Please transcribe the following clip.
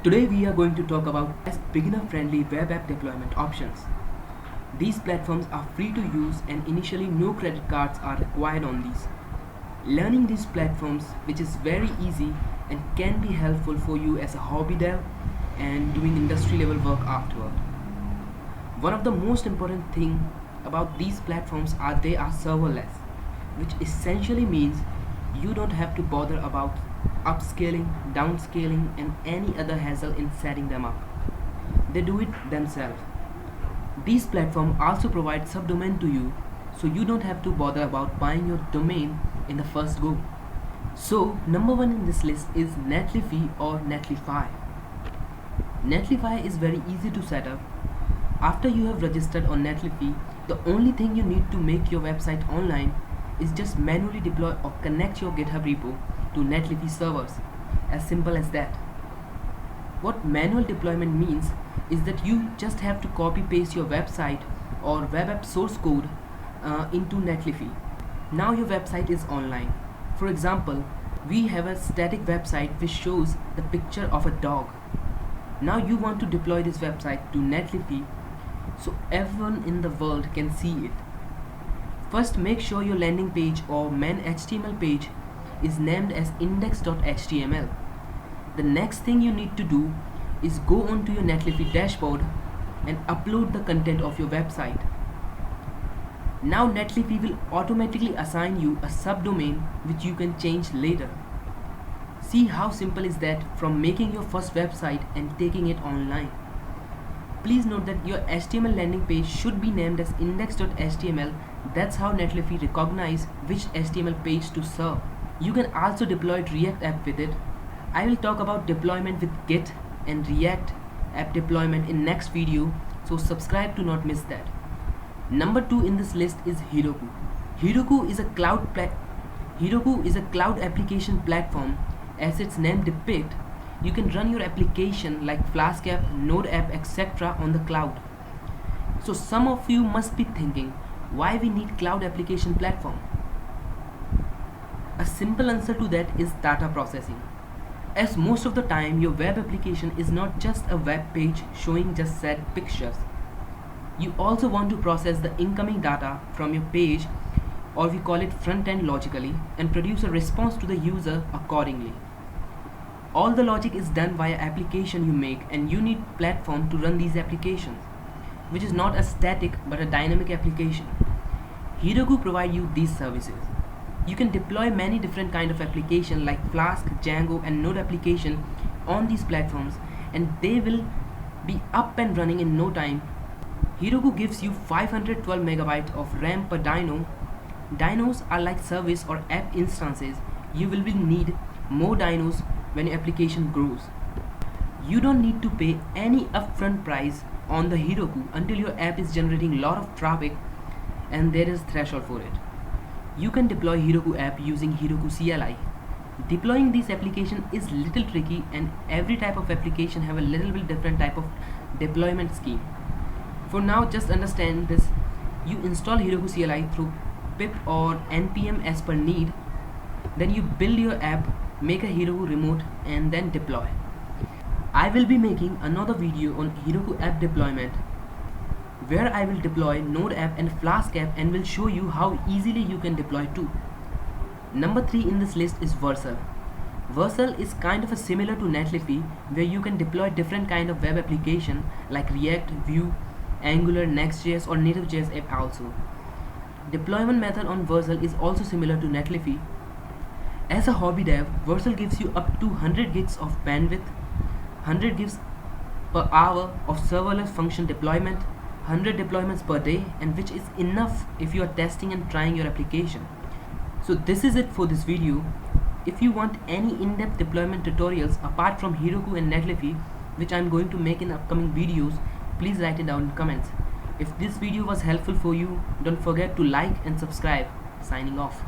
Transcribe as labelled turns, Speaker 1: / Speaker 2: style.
Speaker 1: Today we are going to talk about beginner-friendly web app deployment options. These platforms are free to use and initially no credit cards are required on these. Learning these platforms, which is very easy and can be helpful for you as a hobby dev and doing industry level work afterward. One of the most important thing about these platforms are they are serverless, which essentially means you don't have to bother about upscaling, downscaling and any other hassle in setting them up. They do it themselves. These platforms also provide subdomain to you, so you don't have to bother about buying your domain in the first go. So number one in this list is Netlify or Netlify. Netlify is very easy to set up. After you have registered on Netlify, the only thing you need to make your website online is just manually deploy or connect your GitHub repo to Netlify servers. As simple as that. What manual deployment means is that you just have to copy paste your website or web app source code into Netlify. Now your website is online. For example, we have a static website which shows the picture of a dog. Now you want to deploy this website to Netlify so everyone in the world can see it. First, make sure your landing page or main HTML page is named as index.html. The next thing you need to do is go onto your Netlify dashboard and upload the content of your website. Now Netlify will automatically assign you a subdomain which you can change later. See how simple is that from making your first website and taking it online. Please note that your HTML landing page should be named as index.html. That's how Netlify recognize which HTML page to serve. You can also deploy React app with it. I will talk about deployment with Git and React app deployment in next video, so subscribe to not miss that. Number 2 in this list is Heroku. Heroku is a cloud application platform. As its name depicts, you can run your application like Flask app, Node app, etc. on the cloud. So some of you must be thinking, why we need cloud application platform? A simple answer to that is data processing. As most of the time your web application is not just a web page showing just said pictures. You also want to process the incoming data from your page, or we call it front end logically, and produce a response to the user accordingly. All the logic is done via application you make, and you need platform to run these applications, which is not a static but a dynamic application. Heroku provide you these services. You can deploy many different kind of application like Flask, Django and Node application on these platforms, and they will be up and running in no time. Heroku gives you 512 MB of RAM per dyno. Dynos are like service or app instances. You will need more dynos when your application grows. You don't need to pay any upfront price on the Heroku until your app is generating a lot of traffic and there is threshold for it. You can deploy Heroku app using Heroku CLI. Deploying this application is little tricky, and every type of application have a little bit different type of deployment scheme. For now, just understand this. You install Heroku CLI through pip or npm as per need. Then you build your app, make a Heroku remote and then deploy. I will be making another video on Heroku app deployment where I will deploy Node app and Flask app and will show you how easily you can deploy too. Number 3 in this list is Vercel. Vercel is kind of similar to Netlify, where you can deploy different kind of web application like React, Vue, Angular, Next.js or Native.js app also. Deployment method on Vercel is also similar to Netlify. As a hobby dev, Vercel gives you up to 100 gigs of bandwidth, 100 gigs per hour of serverless function deployment, 100 deployments per day, and which is enough if you are testing and trying your application. So this is it for this video. If you want any in-depth deployment tutorials apart from Heroku and Netlify, which I am going to make in upcoming videos, please write it down in comments. If this video was helpful for you, don't forget to like and subscribe. Signing off.